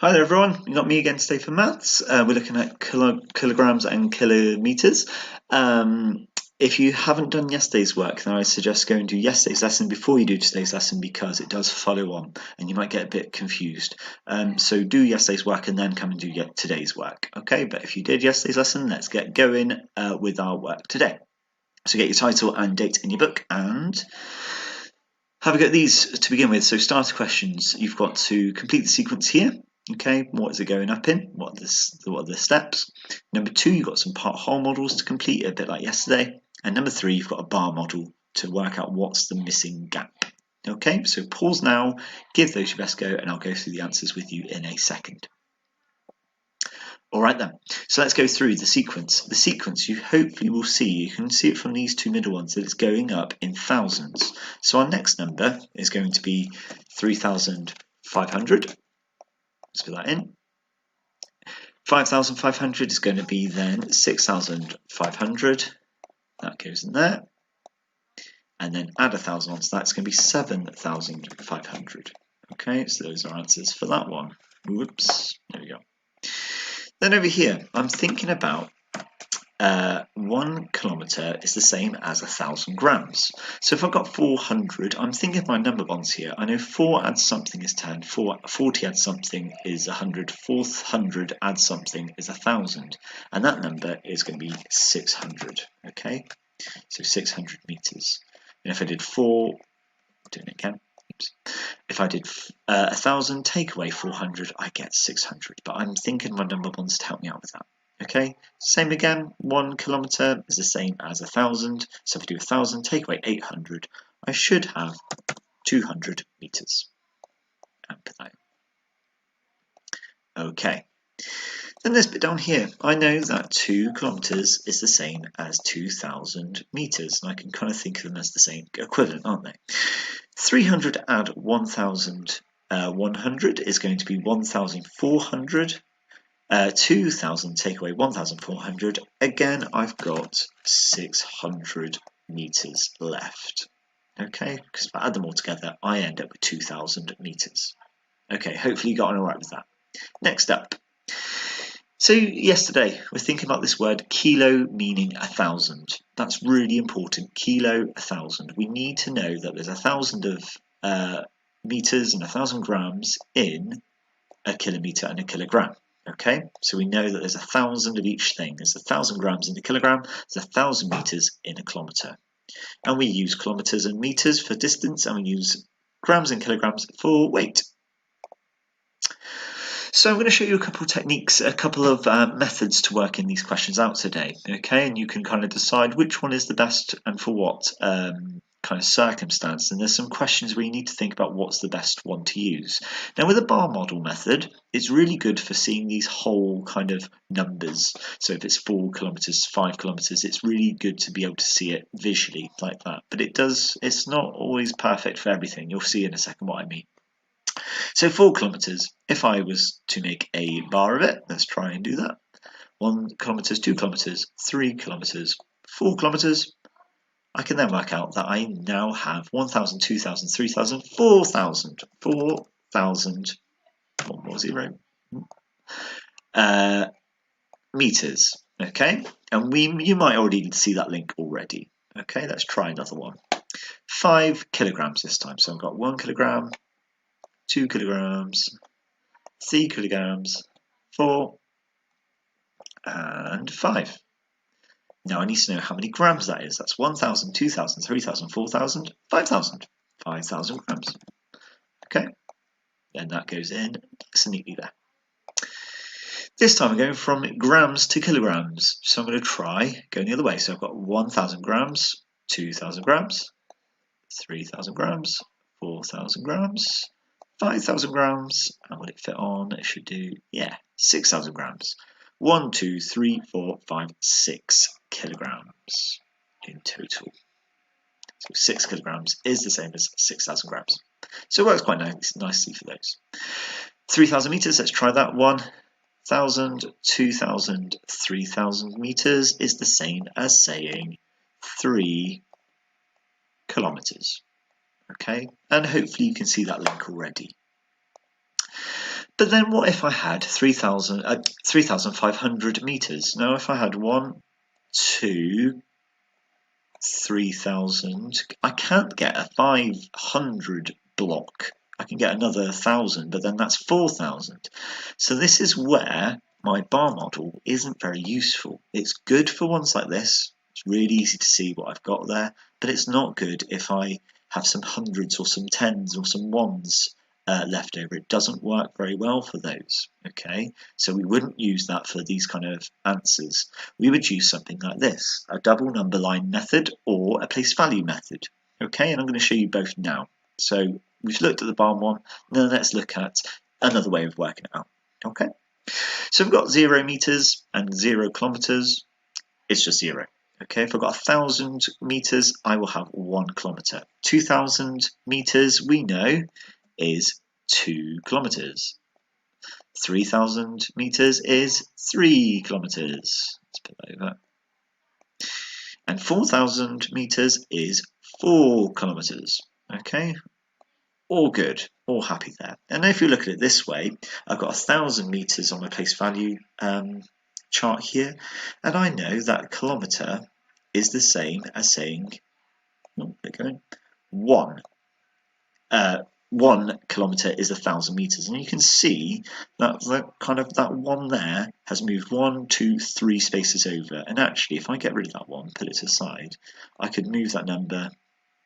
Hi there everyone, you got me again today for maths. We're looking at kilograms and kilometres. If you haven't done yesterday's work, then I suggest going to yesterday's lesson before you do today's lesson because it does follow on and you might get a bit confused. So do yesterday's work and then come and do today's work. Okay, but if you did yesterday's lesson, let's get going with our work today. So get your title and date in your book and have a go at these to begin with. So starter questions, you've got to complete the sequence here. Okay, what is it going up in? What are the steps? Number 2, you've got some part whole models to complete, a bit like yesterday. And number 3, you've got a bar model to work out what's the missing gap. Okay, so pause now, give those your best go, and I'll go through the answers with you in a second. All right then, so let's go through the sequence. The sequence you hopefully will see, you can see it from these two middle ones, that it's going up in thousands. So our next number is going to be 3,500. Let's put that in. 5,500 is going to be then 6,500. That goes in there. And then add 1,000 onto that, it's going to be 7,500. Okay, so those are answers for that one. Whoops, there we go. Then over here, I'm thinking about 1 kilometre is the same as 1,000 grams. So if I've got 400, I'm thinking of my number bonds here. I know 4 adds something is 10, 40 adds something is 100, 400 adds something is 1,000. And that number is going to be 600, okay? So 600 metres. And if I did 4, doing it again. If I did 1,000, take away 400, I get 600. But I'm thinking my number bonds to help me out with that. Okay, same again, 1 kilometre is the same as 1,000. So if I do 1,000, take away 800, I should have 200 metres. And put that in. Okay, then this bit down here, I know that 2 kilometres is the same as 2,000 metres. And I can kind of think of them as the same equivalent, aren't they? 300 add 1,100 is going to be 1,400. 2,000 take away 1,400. Again, I've got 600 metres left. Okay, because if I add them all together, I end up with 2,000 metres. Okay, hopefully you got on all right with that. Next up. So yesterday, we're thinking about this word kilo meaning 1,000. That's really important. Kilo, 1,000. We need to know that there's 1,000 of metres and 1,000 grams in a kilometre and a kilogram. Okay, so we know that there's 1,000 of each thing. There's 1,000 grams in a kilogram, there's 1,000 metres in a kilometre. And we use kilometres and metres for distance, and we use grams and kilograms for weight. So I'm going to show you a couple of techniques, a couple of methods to work in these questions out today. Okay, and you can kind of decide which one is the best and for what kind of circumstance. And there's some questions where you need to think about what's the best one to use. Now with a bar model method, it's really good for seeing these whole kind of numbers. So if it's 4 kilometres, 5 kilometres, it's really good to be able to see it visually like that. But it's not always perfect for everything. You'll see in a second what I mean. So 4 kilometres, if I was to make a bar of it, let's try and do that. 1 kilometres, 2 kilometres, 3 kilometres, 4 kilometres. I can then work out that I now have 1,000, 2,000, 3,000, 4,000. 4,000, one more zero, metres. Okay, and you might already see that link already. Okay, let's try another one. 5 kilograms this time. So I've got 1 kilogram, 2 kilograms, 3 kilograms, 4, and 5. Now I need to know how many grams that is. That's 1,000, 2,000, 3,000, 4,000, 5,000. 5,000 grams. Okay, then that goes in nice and neatly there. This time I'm going from grams to kilograms. So I'm going to try going the other way. So I've got 1,000 grams, 2,000 grams, 3,000 grams, 4,000 grams, 5,000 grams, and will it fit on? It should do, yeah, 6,000 grams. 1, 2, 3, 4, 5, 6 kilograms in total. So 6 kilograms is the same as 6,000 grams. So it works quite nicely for those. 3,000 meters, let's try that. 1,000, 2,000, 3,000 meters is the same as saying 3 kilometers. Okay, and hopefully you can see that link already. But then what if I had 3,500 meters? Now if I had 1, 2, 3,000, I can't get a 500 block. I can get another 1,000, but then that's 4,000. So this is where my bar model isn't very useful. It's good for ones like this. It's really easy to see what I've got there, but it's not good if I have some hundreds or some tens or some ones left over. It doesn't work very well for those. Okay, so we wouldn't use that for these kind of answers. We would use something like this, a double number line method or a place value method. Okay, and I'm going to show you both now. So we've looked at the barn one, now let's look at another way of working it out. Okay, so we've got 0 meters and 0 kilometers. It's just 0. Okay, if I've got 1,000 meters, I will have 1 kilometer. 2,000 meters, we know, is 2 kilometers. 3,000 meters is 3 kilometers. Let's put that over. And 4,000 meters is 4 kilometers. Okay, all good, all happy there. And if you look at it this way, I've got 1,000 meters on my place value chart here, and I know that a kilometer is the same as saying, one. 1 kilometer is 1,000 meters, and you can see that that one there has moved 1, 2, 3 spaces over. And actually, if I get rid of that one, put it to the side, I could move that number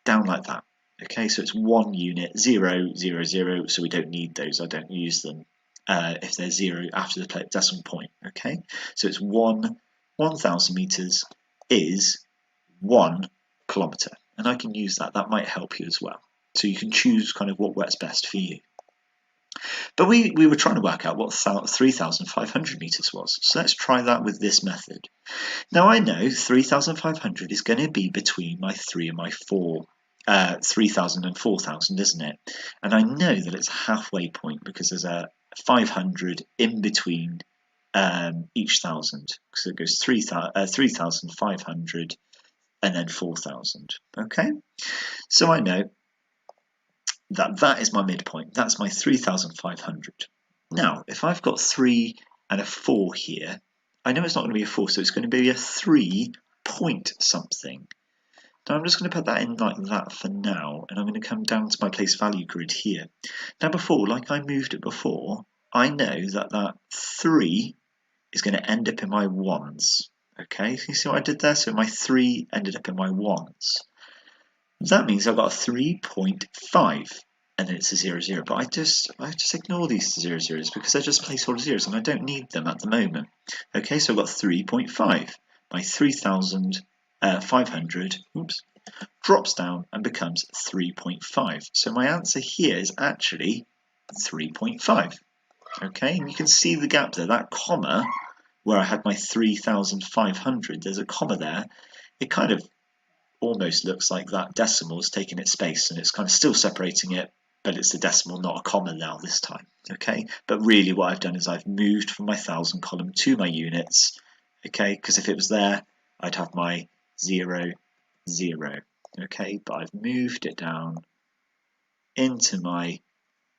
down like that. Okay, so it's 1 unit, 0, 0, 0. So we don't need those. I don't use them if they're 0 after the decimal point. Okay, so it's 1,000 meters is 1 kilometer, and I can use that. That might help you as well. So you can choose kind of what works best for you. But we were trying to work out what 3,500 meters was. So let's try that with this method. Now I know 3,500 is going to be between my 3 and my 4. 3,000 and 4,000, isn't it? And I know that it's a halfway point because there's a 500 in between each 1,000. So it goes 3,500 and then 4,000. Okay, so I know that is my midpoint. That's my 3,500. Now, if I've got 3 and a 4 here, I know it's not going to be a 4, so it's going to be a 3 point something. Now I'm just going to put that in like that for now, and I'm going to come down to my place value grid here. Now before, like I moved it before, I know that that 3 is going to end up in my 1s. Okay, so you see what I did there? So my 3 ended up in my 1s. That means I've got a 3.5, and then it's a 0, 0. But I just ignore these 0, 0s because they're just placeholder zeros, and I don't need them at the moment. Okay, so I've got 3.5. My 3,500 drops down and becomes 3.5. So my answer here is actually 3.5. Okay, and you can see the gap there. That comma where I had my 3,500, there's a comma there. It kind of almost looks like that decimal is taking its space, and it's kind of still separating it, but it's a decimal, not a comma now this time. Okay, but really what I've done is I've moved from my 1,000 column to my units. Okay, because if it was there, I'd have my 0, 0. Okay, but I've moved it down into my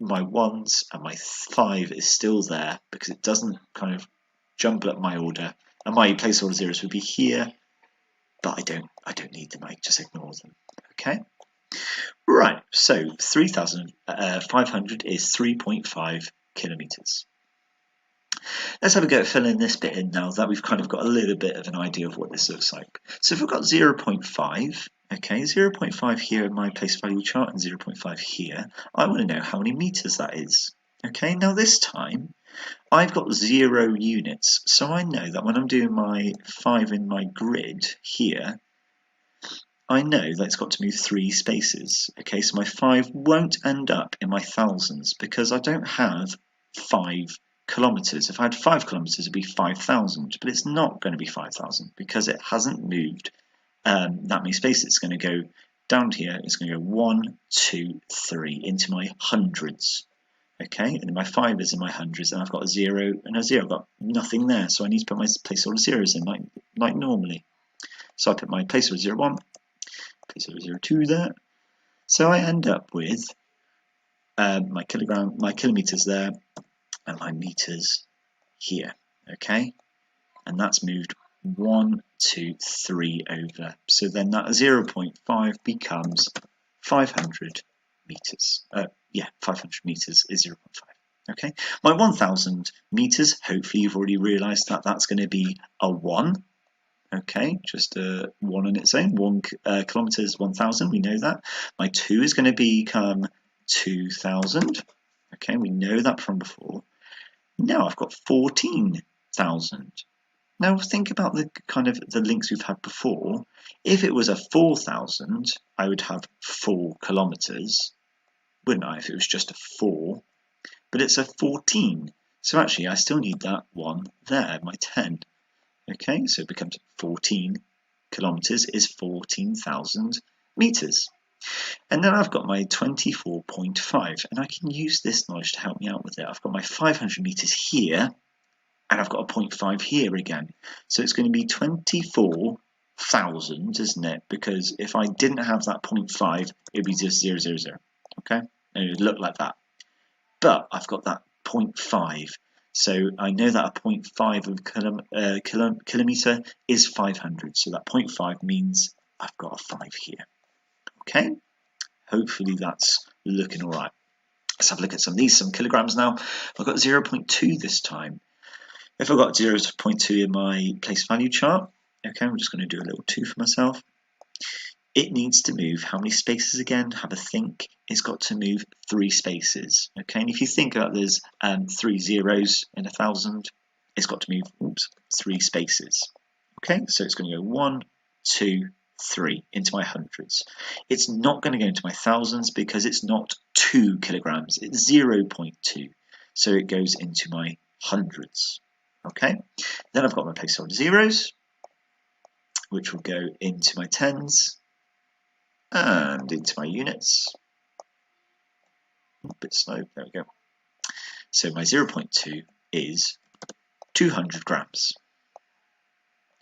1s, and my 5 is still there because it doesn't kind of jumble up my order. And my placeholder zeros would be here, but I don't need them. I just ignore them. Okay, right. So 3,500 is 3.5 kilometers. Let's have a go at filling this bit in now that we've kind of got a little bit of an idea of what this looks like. So if we've got 0.5, okay, 0.5 here in my place value chart and 0.5 here, I want to know how many meters that is. Okay, now this time I've got 0 units, so I know that when I'm doing my 5 in my grid here, I know that it's got to move 3 spaces. Okay, so my 5 won't end up in my thousands because I don't have 5 kilometers. If I had 5 kilometers, it'd be 5,000, but it's not going to be 5,000 because it hasn't moved that many spaces. It's going to go down here. It's going to go 1, 2, 3 into my hundreds. Okay, and then my 5 is in my hundreds, and I've got a 0 and a 0. I've got nothing there, so I need to put my placeholder zeros in like normally. So I put my placeholder 01, placeholder 02 there. So I end up with my kilometers there. and my meters here, okay? And that's moved 1, 2, 3 over. So then that 0.5 becomes 500 meters. 500 meters is 0.5. Okay, my 1,000 meters, hopefully you've already realized that that's going to be a 1. Okay, just a 1 on its own. 1 kilometers, 1,000, we know that. My 2 is going to become 2,000. Okay, we know that from before. Now I've got 14,000. Now think about the kind of the links we've had before. If it was a 4,000, I would have 4 kilometers, wouldn't I, if it was just a 4? But it's a 14. So actually I still need that 1 there, my 10. Okay, so it becomes 14 kilometers is 14,000 meters. And then I've got my 24.5, and I can use this knowledge to help me out with it. I've got my 500 meters here, and I've got a 0.5 here again. So it's going to be 24,000, isn't it? Because if I didn't have that 0.5, it'd be just 0, 0, 0. Okay, and it would look like that. But I've got that 0.5. So I know that a 0.5 of kilometer is 500. So that 0.5 means I've got a 5 here. Okay, hopefully that's looking all right. Let's have a look at some of these, some kilograms now. I've got 0.2 this time. If I've got 0.2 in my place value chart, okay, I'm just going to do a little 2 for myself. It needs to move how many spaces again? Have a think. It's got to move 3 spaces. Okay, and if you think about there's 3 zeros in 1,000, it's got to move 3 spaces. Okay, so it's going to go 1, 2, 3 into my hundreds. It's not going to go into my thousands because it's not 2 kilograms. It's 0.2. So it goes into my hundreds. Okay, then I've got my placeholder zeros, which will go into my tens and into my units. A bit slow, there we go. So my 0.2 is 200 grams.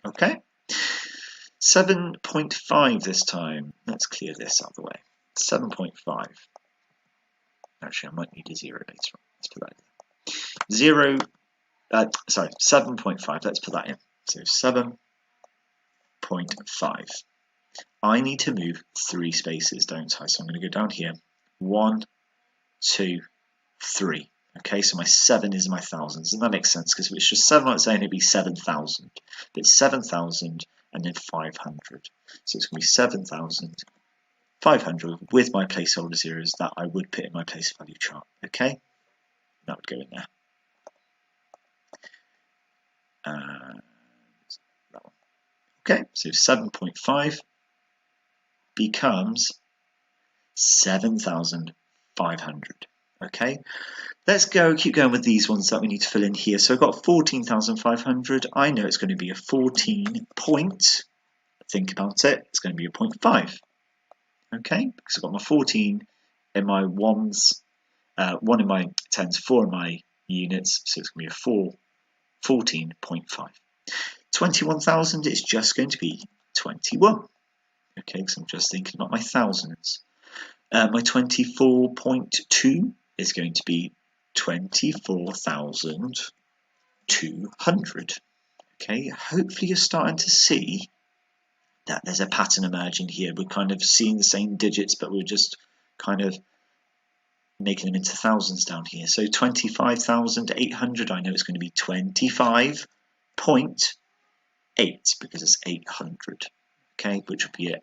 Okay, 7.5 this time. Let's clear this out of the way. 7.5. Actually, I might need a 0 later on. Let's put that in. 7.5. Let's put that in. So 7.5. I need to move 3 spaces, don't I? So I'm going to go down here. 1, 2, 3. Okay, so my 7 is my thousands, and that makes sense because if it's just 7 on its own, it'd be 7,000. But it's 7,000 and then 500. So it's going to be 7,500 with my placeholder zeros that I would put in my place value chart. Okay, that would go in there. And that one. Okay, so 7.5 becomes 7,500. Okay, let's keep going with these ones that we need to fill in here. So I've got 14,500. I know it's going to be a 14 point. Think about it. It's going to be a 0.5. Okay, because I've got my 14 in my ones, 1 in my tens, 4 in my units. So it's going to be a 14.5. 21,000 is just going to be 21. Okay, because I'm just thinking about my thousands. My 24.2 is going to be 24,200. Okay, hopefully you're starting to see that there's a pattern emerging here. We're kind of seeing the same digits, but we're just kind of making them into thousands down here. So 25,800, I know it's going to be 25.8 because it's 800. Okay, which would be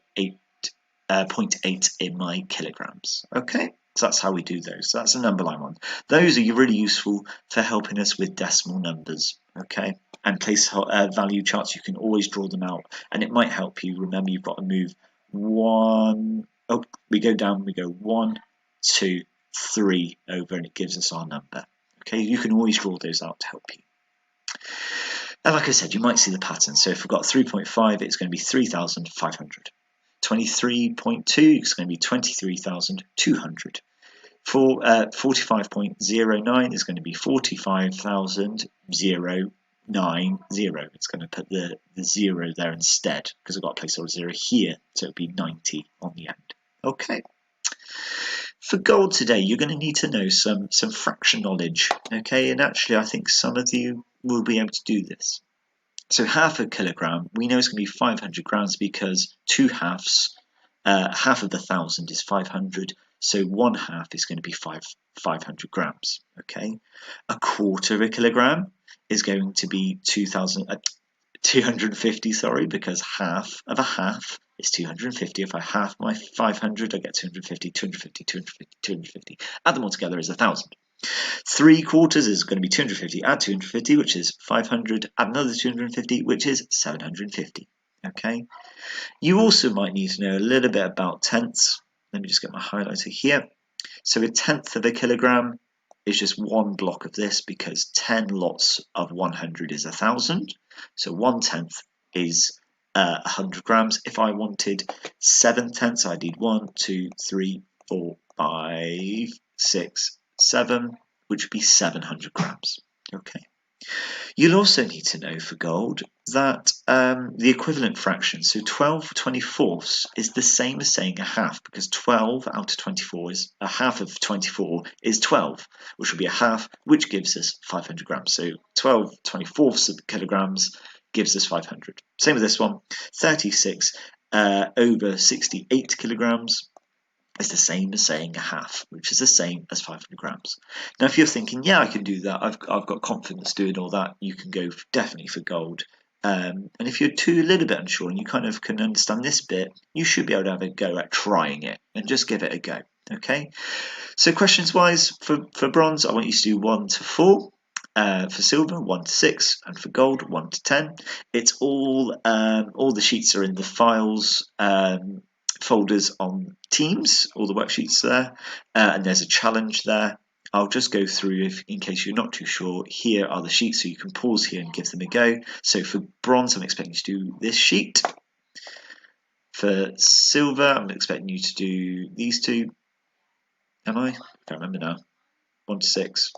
0.8 in my kilograms. Okay, so that's how we do those. So that's a number line one. Those are really useful for helping us with decimal numbers. Okay, and place value charts, you can always draw them out, and it might help you. Remember, you've got to move 1. Oh, we go down. We go 1, 2, 3 over, and it gives us our number. Okay, you can always draw those out to help you. And like I said, you might see the pattern. So if we've got 3.5, it's going to be 3,500. 23.2 is going to be 23,200. For 45.09 is going to be 45,090. It's going to put the 0 there instead because I've got a placeholder 0 here, so it'll be 90 on the end. Okay. For gold today, you're going to need to know some fraction knowledge, okay? And actually, I think some of you will be able to do this. So half a kilogram, we know it's going to be 500 grams because 2 halves, half of the 1,000 is 500, so 1 half is going to be 500 grams, okay? A quarter of a kilogram is going to be 250, sorry, because half of a half is 250. If I half my 500, I get 250, 250, 250, 250. Add them all together is 1,000. 3/4 is going to be 250, add 250, which is 500, add another 250, which is 750. Okay. You also might need to know a little bit about tenths. Let me just get my highlighter here. So a tenth of a kilogram is just one block of this because 10 lots of 100 is 1,000. So 1/10 is 100 grams. If I wanted 7/10, I'd need 1, 2, 3, 4, 5, 6, 7, which would be 700 grams. Okay. You'll also need to know for gold that the equivalent fraction, so 12/24 is the same as saying a half, because 12 out of 24 is a half of 24 is 12, which will be a half, which gives us 500 grams. So 12/24 kilograms gives us 500. Same with this one, 36 over 68 kilograms is the same as saying a half, which is the same as 500 grams. Now, if you're thinking, yeah, I can do that, I've got confidence doing all that, you can go definitely for gold. And if you're a little bit unsure and you kind of can understand this bit, you should be able to have a go at trying it and just give it a go. Okay. So questions wise, for bronze, I want you to do 1 to 4. For silver, 1 to 6, and for gold, 1 to 10. It's all the sheets are in the files folders on Teams, all the worksheets there, and there's a challenge there. I'll just go through in case you're not too sure. Here are the sheets, so you can pause here and give them a go. So for bronze, I'm expecting you to do this sheet. For silver, I'm expecting you to do these two. Am I? I can't remember now. 1 to 6.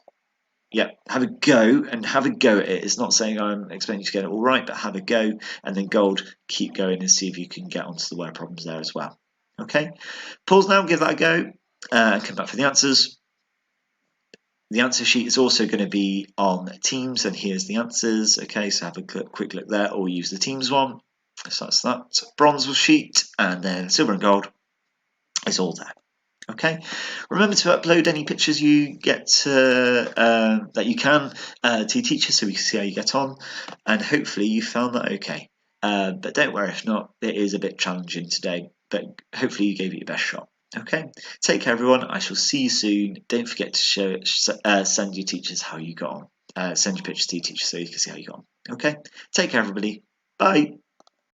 Yeah, have a go and have a go at it. It's not saying I'm expecting you to get it all right, but have a go, and then gold, keep going and see if you can get onto the word problems there as well. Okay, pause now, give that a go, and come back for the answers. The answer sheet is also going to be on Teams, and here's the answers. Okay, so have a quick look there, or use the Teams one. So that's that bronze sheet, and then silver and gold is all there. Okay, remember to upload any pictures you get that you can to your teacher so we can see how you get on, and hopefully you found that okay. But don't worry if not, it is a bit challenging today, but hopefully you gave it your best shot. Okay, take care everyone, I shall see you soon. Don't forget to send your teachers how you got on. Send your pictures to your teacher so you can see how you got on. Okay, take care everybody, bye.